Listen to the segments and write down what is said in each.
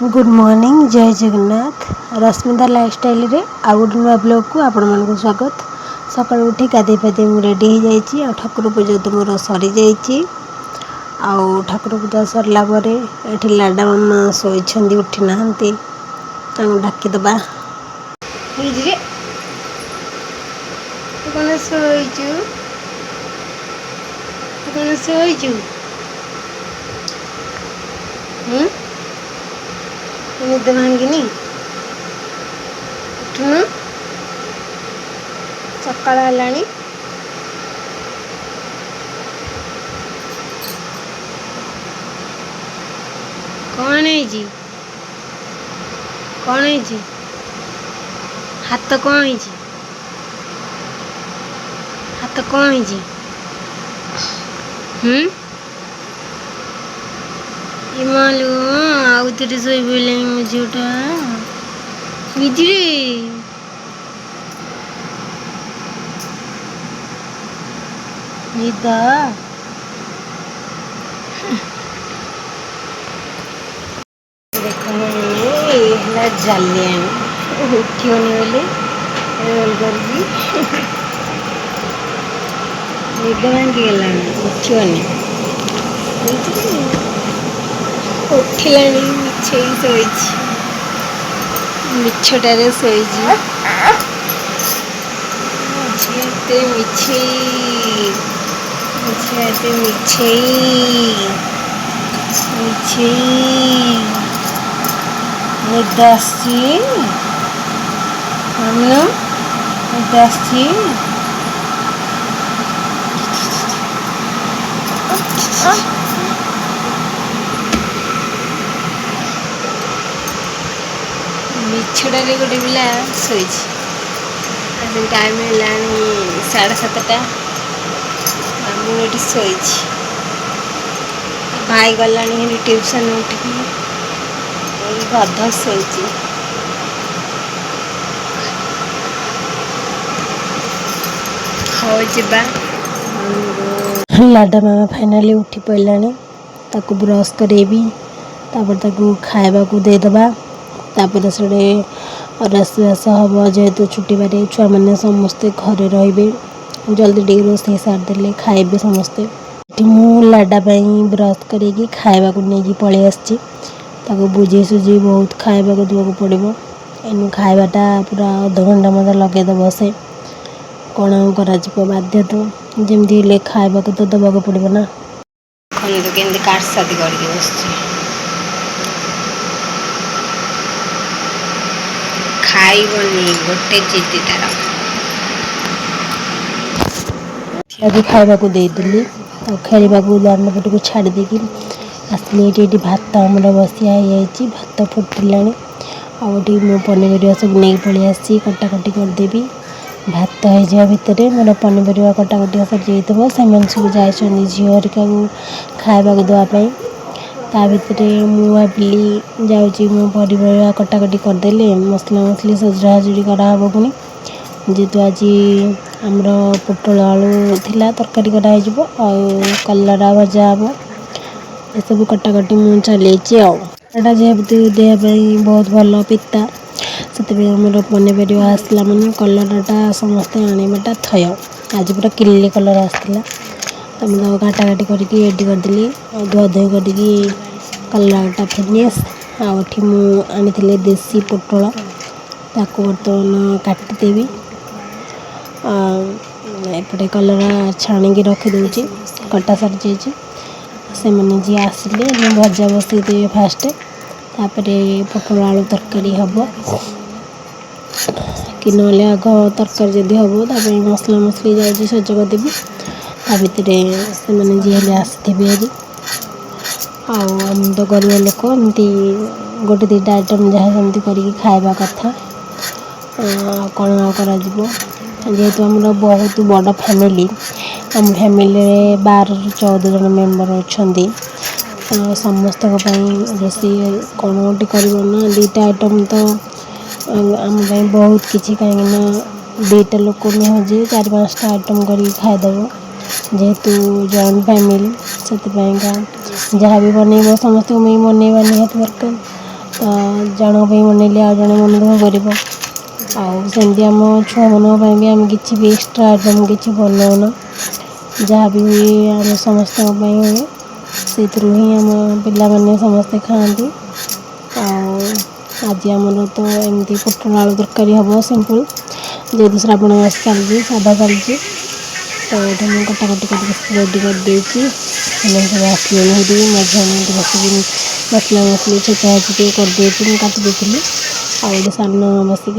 Good morning जय Jagannath Rashmita lifestyle रे आउ गोटे नुआ ब्लॉग को आपण मानक स्वागत। सकाळु उठी गाधे पाधे मु रेडी हो जाइए आ ठाकुर पूजा तो मोर सरी जाइए आउ ठाकुर पूजा सरला परे एठी लाडा मामा सोईछंदी उठी नाहंती तांको डाकी दबा रे कोन सोईचु कोन सोईचु निद भांगिनी उठुन सकाळ हेलाणी कौन है हाथ कौन है हाथ कौन है इमालू आउ तेरे सोई बोले मुझेटा बिजली निदा देखो ये जाले उठियोनी बोले रोल करजी निद भांगी गला उठियोनी उठिलानी मिछे शोची मिछटारे शोची मिछे मिछे मिछे मिछे निदासी हमनो निदासी मिछड़े गोटे पिला शोची टाइम है 7:30 मुझे शोची भाई गला ट्यूशन उठिकी गध शोची लाडा मामा फाइनाली उठी पड़ानी ताकू ब्रश करेबी तापर खावा को देदबा तापर से रसवास हम जेहेतु छुट्टी बारे छुआ मैंने समस्ते घरे रे जल्दी टे रोसे सारिदे खाए समस्ते मु लाडा ब्रश करी खावा को नहीं पलि आसी बुझे सुझे बहुत खावा को देवा पड़ो एनु खावाटा पूरा अध घंटा मत लगेदब से कौन कर बाध्य तो जमी खावा को तो दबा पड़ो ना केमती काट सादी करके बस खाइबनी गोटे जिद्दी तार अभी खावा को देदेली खेलवा को दान पट को छाड़ देकी आसली ये भात आम बसिया भात फुटिला आगे मो पनीपरिया सब नहीं पलि आसी कटाकटी करदेवी भात हो भितर मोर पनीपरिया कटाकटी सरी जाइए से सब जाए झील हरिका खावा को देवाई ता भितर मु भाविली जाऊँगी मो पनीपरिया कटाकटी करदेले मसला मसली सजड़ा हजड़ी कराब पुणी जेहेतु आज आमर पोटल आलू थिला तरकारी कराई कलरा भजा हम ये सब कटाकटी मुझे चलता जेहेतु देहपाई बहुत भल पिता से आमर पनीपरिया आसला माने कलराटा समस्ते आनबाटा थय आज पूरा किले कलर आसला तो मुझे काटाकाटी करके रेडी करदेली धुआधुई करके कलराटा फिनिश आठी मुझे देसी पोटल ताको बर्तमान काटिदेवी एपटे कलरा छाणी रखिदे कटा सारी जाइए से मैंने जी आसिले भजा बसईदे फास्ट तापर पोटल आलू तरकारी हम कि ना आग तरकारी जदि हम तापर मसला मसली जाऊँगी सज करदेवी ता भितर से मैंने जी हेल्ले आसवे आज आम तो गरीब लोक एमती गोटे दुटा आइटम जहाँ जमी करके खावा कथा कौन आ जेहेतु आमर बहुत बड़ फैमिली आम फैमिली 12-14 जन मेम्बर अच्छा समस्त रोषे कौन गोटे कर दुटा आइटम तो आम बहुत किसी कहीं दुईटा लोक नुह जे 4-5टा आइटम कर खाईदेव जेहेतु जॉइंट फैमिली से जहाँ भी बनइब समस्त बनइबा निहाती दरकार तो जन बनइले आ जड़े मन दुख कर सेमती आम छुआ मान भी आम कि भी एक्सट्रा आइटम कि बनाऊना जहाँ भी हुए आम समस्त हुए से ही आम पे समस्ते खाती आज आमर तो एमती पोटल आलू तरकारी हम सिंपल जेहतु श्रावण मास चलती सादा चलती तो ये मुझे कटाकटी कर रेडी कर देसी सब आसले मझे बसिक मसला मसली छेचा छेची करदे काटी देती आगे सान बसिक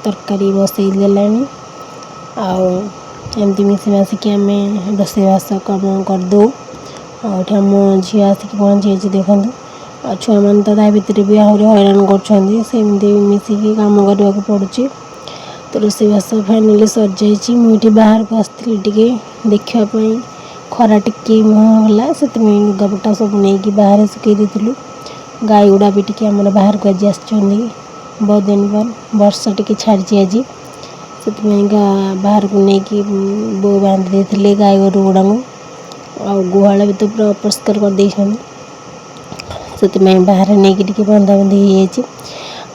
तरकारी बसई देला आमती मिसी मसिक आम रोसईबास कम करदे आम झी आसिक पहुँची देखूँ आ छुआ मान तो भितर भी आहरी हैरान करमती मिसिकी कम करने को पड़ुची तो रोसईबास फाइनाली सर जाइए मुझे बाहर को आसती देखापी खरा टिके मुहला से लुगापटा सब नहीं बाहर सुखई देलु गाई गुड़ा भी टी आम बाहर को आज आस बहुत दिन पर वर्षा टी छाड़ी आज से बाहर को लेकिन बो बांधि देते गाई गोरु गुड़ा आ गुहाल भी तो पूरा अपरिष्कार करदे से बाहर नहीं बंधा बंधी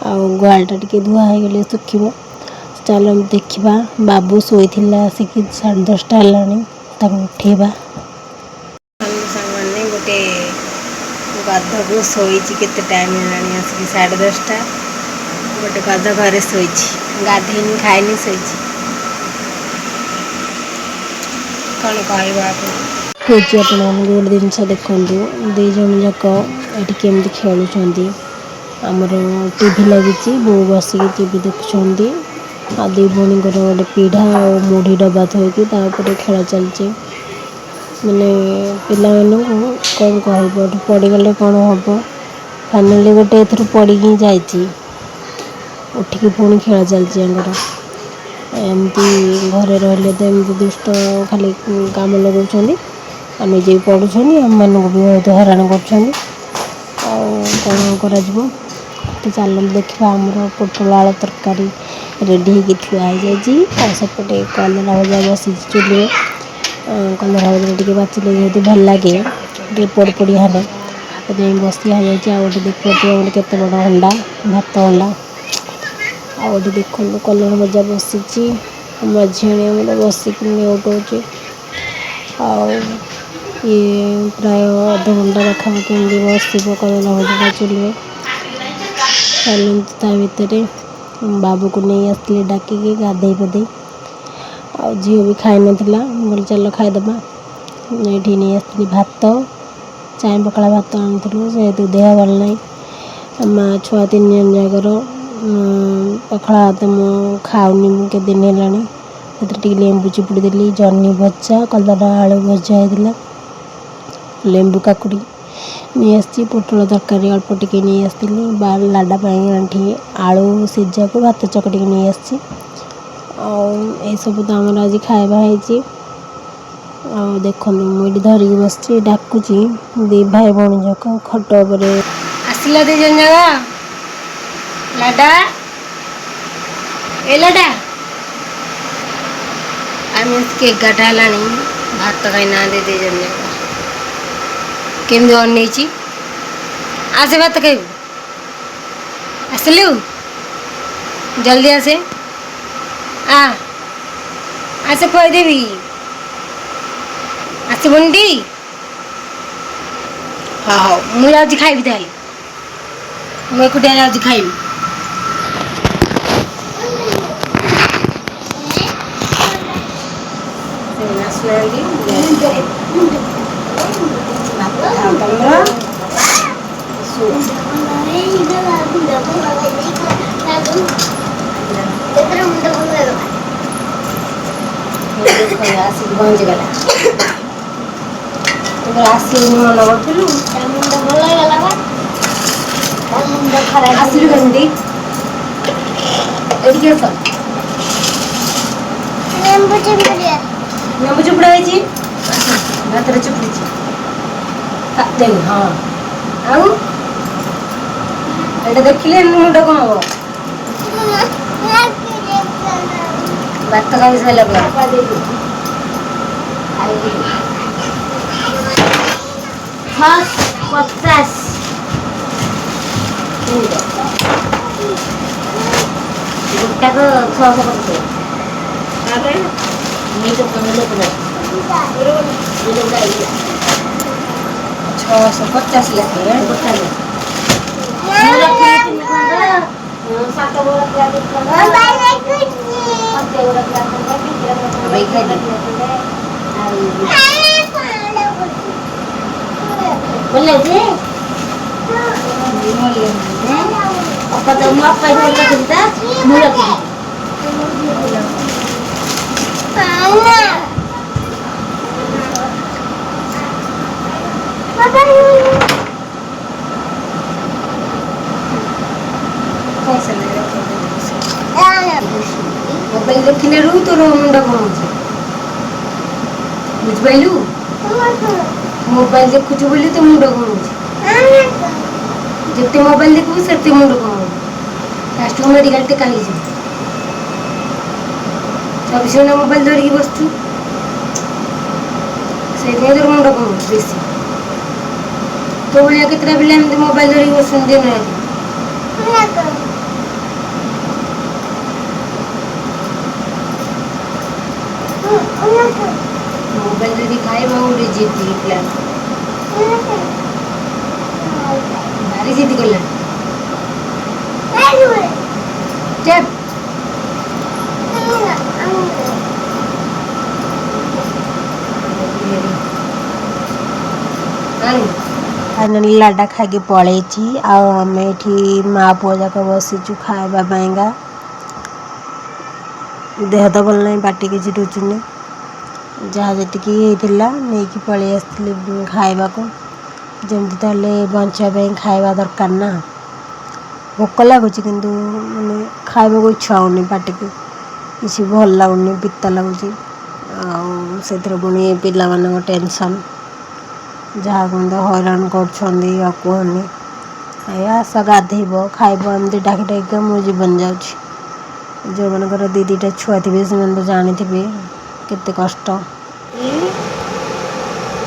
हो गुहालटा टी धुआ हो गले सुखी चलो देखा बाबू शोई आसिक 10:30 है उठेबा मैंने गोटे गध को शोई के टाइम है आसिक 10:30 गोटे गध घरे शोई गाधेनी खाएनी शोई कौन कह गोटे जिनस देखूँ दीज जाक ये केमती खेलुँच आमर टीवी लगी बो बसिक टीवी देखुं आ दी भौणी गोटे पीढ़ा और मुढ़ी डब्बा थोकी खेल चलती मैंने पिला कौन कह पड़गले कौन हम फाइनाली गोटे एथर पड़ जाइए उठिकी पुणी खेल चलती एमती घरे रही तो एमती दुष्ट खाली काम लगाऊँ आ निजे पढ़ुं आम मानक भी बहुत हैरान कर तो चल देखा आमर पोटल आलू तरकारी रेडी हो थुआई सेपटे कलरा भजा बसी चुले कलरा भजा टे बाचिले जेहतु भल लगे पोड़ पोड़ी हेले बसिया गोटे देखो गोटे केत बड़ अंडा भात अंडा आ गोटे देखो कलरा भजा बसी मझे बसिक उठाऊे ये प्राय अध घंटा पाखापाखि बस कलरा भजा चुले चलती भितर बाबू को नहीं आसते डाकिकी गाधे पदे आ झी भी खाई नाला बोल चल खाईदे ये नहीं आसती भात चाय पकड़ा भात आनी जेहेतु देह भल ना माँ छुआ 3 जन जाकर पखड़ा भात मु खाऊनी के दिन है लेंबू चिपुड़ी देली जन्नी भजा कलरा आलू भजा होता लेंबू काकुड़ी नहीं आसी पोटल तरकारी अल्प टिके नहीं आसती लाडा आठी आलू सीजा को भात चकटिक नहीं आसी सब तो आम आज खाଇବା है देखो मुझे धरिकी बस डाकुची दी भाई भौणी जाक खट आसला 2 जन जाक लाडा ए लाडा आम 11टा है भात खाई ना 2 जन जाक केमती अनई आसे भात खाइबू आसलु जल्दी आसे आसे खुआदेवी आसबन टी हाँ हाँ मुझे खाइबी ताल मुझे आज खाइबी पहुँचीगला तुम आसलु मन करूँ आसलु कमी लेंबू चुपड़ा भात चुपड़ी देख हाँ आउ देखिले मुंड कौन हम भात खाई सारा हाँ 50 ଗୋଟାକ 650 650 ଲେଖେ ଗୋଟାକ ମୋବାଇଲ ଦେଖିଲାରୁ ତୋର ମୁଣ୍ଡ କଣ ହଉଛି ବୁଝିପାରିଲୁ ମୋବାଇଲ ଦେଖୁଛୁ ବୋଲି ତୋ ମୁଣ୍ଡ କଣ ହଉଛି ଯେତେ ମୋବାଇଲ ଦେଖିବୁ ସେତେ ମୁଣ୍ଡ କଣ ହଉଛି ଲାଷ୍ଟକୁ ମେଡିକାଲ ଟେକା ହେଇଯିବ 24 ଘଣ୍ଟା ମୋବାଇଲ ଧରିକି ବସୁଛୁ ସେଇଥିପାଇଁ ତୋର ମୁଣ୍ଡ କଣ ହଉଛି ବେଶୀ ତୋ ଭଳିଆ କେତେଟା ପିଲା ଏମିତି ମୋବାଇଲ ଧରିକି ବସୁଛନ୍ତି ଦିନ ରାତି मोबाइल जदि खाइबा गोटे जिद प्लान भारी जिद कला फाइनाली लाडा खाई पलैची आम माँ पुआ जाक बसीचु खाଇବା पाइंगा देह तो भल नहीं पार्टी किसी रुचुनी जहाँ जी नहीं कि पलि आसती खावा को जमी ताले बचापी खावा दरकार ना भोक लगुच कि मैंने खावा को इच्छा होनी पार्टी को किसी भल लगुनि पिता लगुच पुणी पिला मान टेंशन जहाँ हैरान कहनी आस गाधेब खाइब एमती डाकी डाकिका मो जीवन जाऊँगी जो मनकर दी दीटा छुआ थे से तो जानी केते कष्ट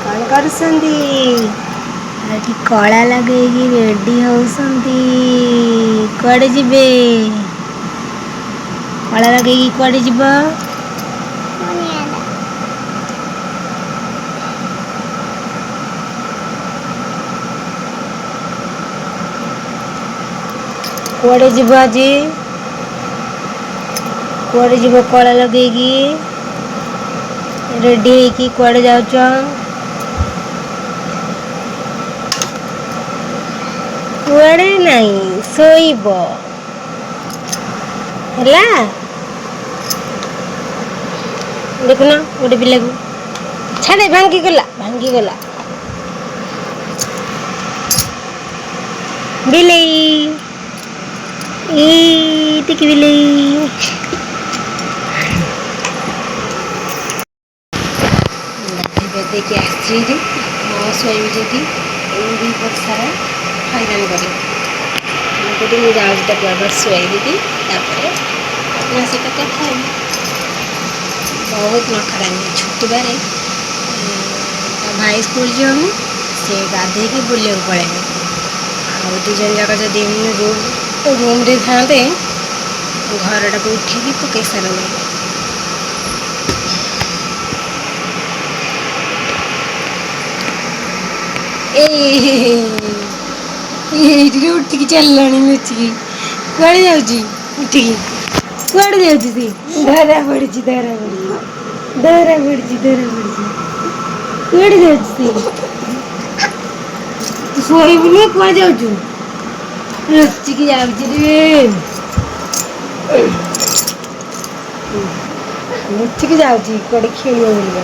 कौन कर कला लगे रेडी होती कड़े जीवे कला लगे कड़े जीव कड़े जीव आज कड़े जीव कला लगे रेडी है कड़े जाऊच कड़े नहीं सोईब है देखना गोटे पिला को छाड़े भांगीगला बिलई टिकी बिलई देखिए आसी शोबी जदि सारा हैरान कर मुझे जाऊँगी आगे शुआई देवी अपना सहित कथा बहुत नखरा छुटबार भाई स्कूल जाऊँ से गाधे बुले पड़े आउज जाक जदि रूम रे था घरटा को उठिकी पकई सारे उठिकी चलला लुचिकी कड़े जाऊँगी उठिकी कड़े जाऊँगी धरा पड़ी कड़े जाऊँगी शोबुनि कड़े जाऊँ लुचिकी जाऊँगी लुचिकी जाऊँगी कड़े खेल बोलिया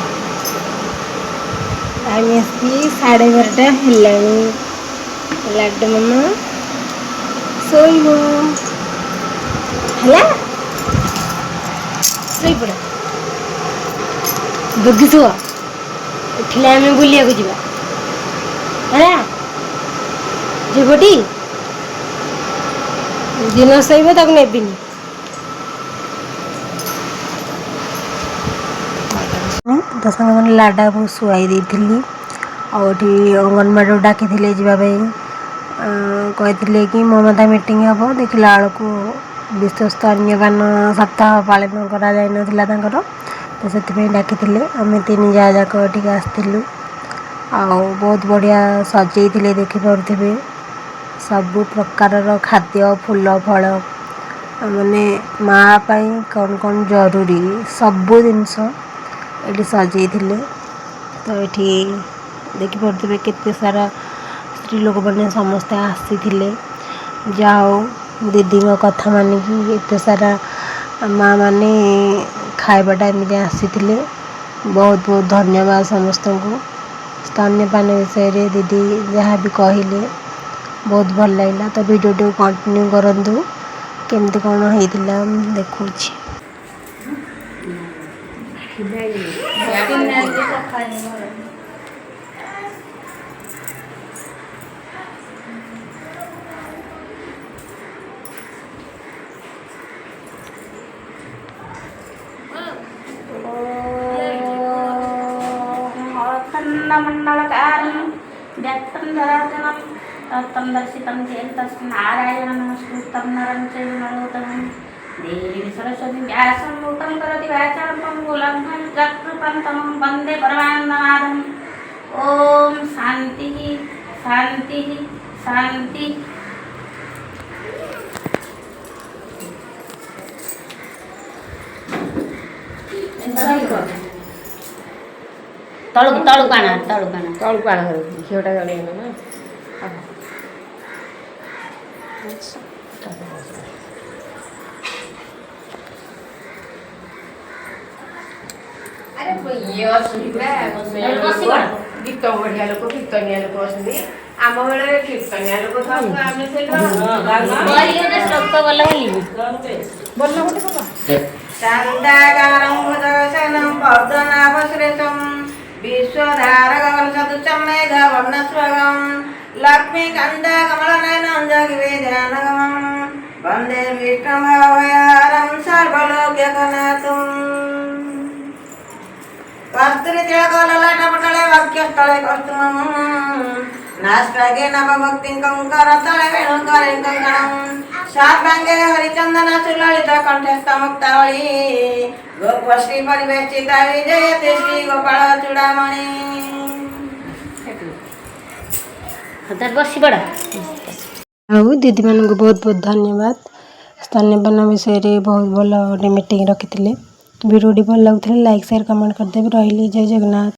टाइम आसी 11:30 है लाडू मामा सोईब है शोपड़ दुखी शुआ उठिले आम बुलिया जा जीवटी दिन शोब तक नेबिनी तो साग मैंने लाडा को शुआई देती आउटी अंगनवाड़ी डाकी जावाई କହିଥିଲେ कि ममता मीटिंग हम देखला बेलू विश्व स्तन्यपान सप्ताह पालन कराई ना तो से डाकी आम 3 जा जाक आसलु आ बहुत बढ़िया सजे देखिपे सबु प्रकार खाद्य फूल फल माने माँ पाई कौन कौन जरूरी सबु जिनस ये सजे तो ये देखिपे केते सारा स्त्री लोक मैंने समस्ते आसी जाओ दीदी कथा मानिकी एत सारा माँ मैंने खाइबाटा एमती आसी बहुत बहुत धन्यवाद समस्त को स्तन्यपान विषय रे दीदी जहाँ भी कहले बहुत भल लगा तो वीडियो टी कंटिन्यू करंतु केमती कौन होता देखु मंडलकारं व्यक्तं धराजनं तत्तं दर्शितं चेत् तस्मिन् नारायणं नमस्कृतं नरं चैव नरोत्तमं देवीं सरस्वतीं व्यासं मूकं करोति वाचालं पङ्गुलङ्घं चक्रपन्तं वन्दे परमानन्दमाधवम् ॐ शान्तिः शान्तिः शान्तिः। तळु तळु काना घिउटा जलेन ना अरे ये सुनिबा गीत बढ़िया लोक कीर्तनिया लोक असुंदी आम बेले कीर्तनिया लोक सब आमे श्लोक बोला बोलना चांदागारं भुजगशयनं पद्मनाभसुरेशं विश्वधारकं सदृशं मेघवर्णस्वगं लक्ष्मीकान्ताकमलनयनं जगद्वेदानगमं वन्दे विष्णुभवभयहरं सर्वलोक्यकनाथं कस्तूरितिलकललाटपटले वाक्यस्थले कौस्तुभं नास्तागे नवभक्तिं कंकरतले वेणुकरे कंकणं शार्वांगे हरिचंदन सुललित कंठस्थ मुक्तावली गोपश्री परिवेष्टिता विजयते श्री गोपाल चूड़ामणि बसी बड़ा आउ दीदी मान को बहुत बहुत धन्यवाद स्तन्यपान विषय रे बहुत भल मीटिंग रखी वीडियो भल लगुले लाइक शेयर कमेंट करदेवी रही जय जगन्नाथ।